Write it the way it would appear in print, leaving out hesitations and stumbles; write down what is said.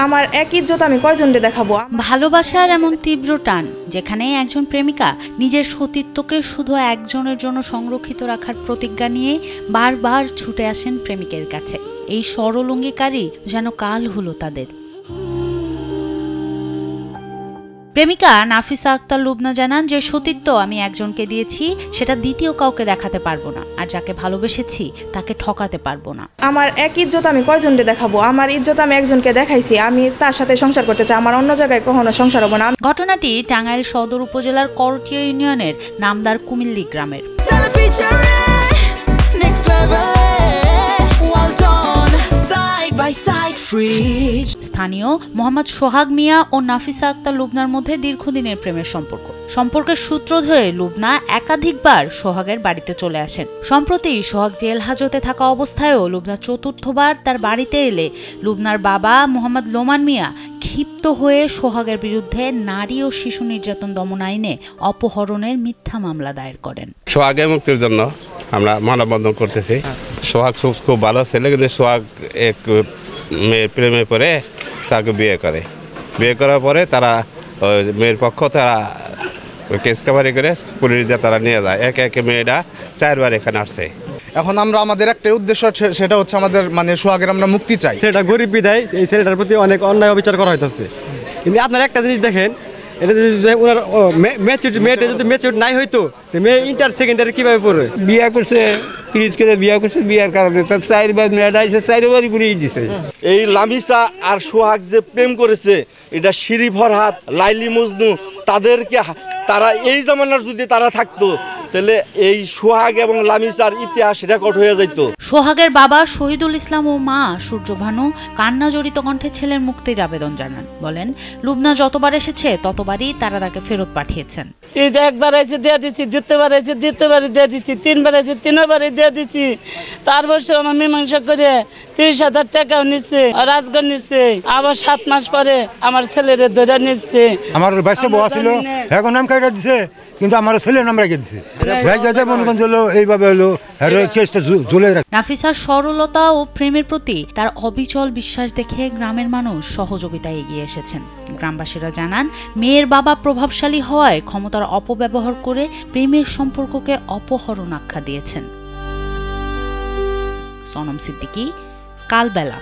আমার এক ইজ্জত আমি কয়জনকে দেখাবো? ভালোবাসার এমন তীব্র টান যেখানে একজন প্রেমিকা নিজের সতীত্বকে শুধু একজনের জন্য সংরক্ষিত রাখার প্রতিজ্ঞা নিয়ে বারবার ছুটে আসেন প্রেমিকের কাছে। এই সরল অঙ্গীকারই যেন কাল হলো তাদের। প্রেমিকা নাফিসা আক্তার লুবনা জানান, যে সতীত্ব আমি একজনকে দিয়েছি সেটা দ্বিতীয় কাউকে দেখাতে পারবো না, আর যাকে ভালোবেসেছি তাকে ঠকাতে পারবো না। আমার এক ইজ্জত আমি কয়জনকে দেখাবো? আমার ইজ্জত আমি একজনকে দেখাইছি, আমি তার সাথে সংসার করতে চাই, আমার অন্য জায়গায় কখনো সংসার হবো না। ঘটনাটি টাঙ্গাইল সদর উপজেলার করটিয়া ইউনিয়নের নামদার কুমিল্লি গ্রামের। স্থানীয় মোহাম্মদ সোহাগ মিয়া ও নাফিসা আক্তার লুবনার মধ্যে দীর্ঘদিনের প্রেমের সম্পর্কের সূত্র ধরে লুবনা একাধিকবার সোহাগের বাড়িতে চলে আসেন। সম্প্রতি সোহাগ জেল হাজতে থাকা অবস্থায়ও লুবনা চতুর্থবার তার বাড়িতে এলে লুবনার বাবা মোহাম্মদ লোমান মিয়া ক্ষিপ্ত হয়ে সোহাগের বিরুদ্ধে নারী ও শিশু নির্যাতন দমন আইনে অপহরণের মিথ্যা মামলা দায়ের করেন। সোহাগের মুক্তির জন্য আমরা মানববন্ধন করতেছি। সোহাগ খুব ভালো ছেলে, কিন্তু সোহাগ এক মেয়ের প্রেমে পড়ে তাকে বিয়ে করার পরে তারা মেয়ের পক্ষ তারা কেস কাভারি করে পুলিশ দিয়ে তারা নিয়ে যায়। একে একে মেয়েরা 4 বার এখানে আসছে। এখন আমরা আমাদের একটা উদ্দেশ্য, সেটা হচ্ছে আমাদের সোহাগের আমরা মুক্তি চাই। সেটা গরিব বিধায় এই ছেলেটার প্রতি অনেক অন্যায় অবিচার করা হইতেছে। কিন্তু আপনারা একটা জিনিস দেখেন, এটা ওনার মেয়েটা যদি ম্যাচিউর নাই হইতো মেয়ে ইন্টার সেকেন্ডারি কিভাবে পড়বে? বিয়ে করছে, পিরিচ করে বিয়ে করছে, বিয়ার কারণে তার 4 বার মেয়েটা এসে 4 বারই ঘুরিয়ে দিছে। এই লামিসা আর সোহাগ যে প্রেম করেছে, এটা শিরি ফরহাদ, লাইলি মজনু, তারা এই জামানার যদি তারা থাকতো তাহলে এই সোহাগ এবং লামিসার ইতিহাস রেকর্ড হয়ে যেত। সোহাগের বাবা শহীদুল ইসলাম ও মা সূর্যভানু কান্না জড়িত কণ্ঠে ছেলের মুক্তির আবেদন জানান। বলেন, লুবনা যতবার এসেছে ততবারই তারা তাকে ফেরত পাঠিয়েছেন। একবার এসে দিয়ে দিচ্ছি, দ্বিতীয়বার এসে দ্বিতীয়বারই দিয়ে দিচ্ছি, 3 বার এসে 3বারই দিয়ে দিচ্ছি। তার বছর আমার মীমাংসা করে 30,000 টাকাও নিচ্ছে, রাজগঞ্জ নিচ্ছে। আবার 7 মাস পরে আমার ছেলেরে ধরে নিচ্ছে। আমার বাইশটা বউ ছিল, এখন নাম কাটা দিছে, কিন্তু আমার ছেলের নাম রেখে দিচ্ছে। নাফিসার সরলতা ও প্রেমের প্রতি তার অবিচল বিশ্বাস দেখে গ্রামের মানুষ সহযোগিতায় এগিয়ে এসেছেন। গ্রামবাসীরা জানান, মেয়ের বাবা প্রভাবশালী হওয়ায় ক্ষমতার অপব্যবহার করে প্রেমের সম্পর্ককে অপহরণ আখ্যা দিয়েছেন। সনম সিদ্দিকী, কালবেলা।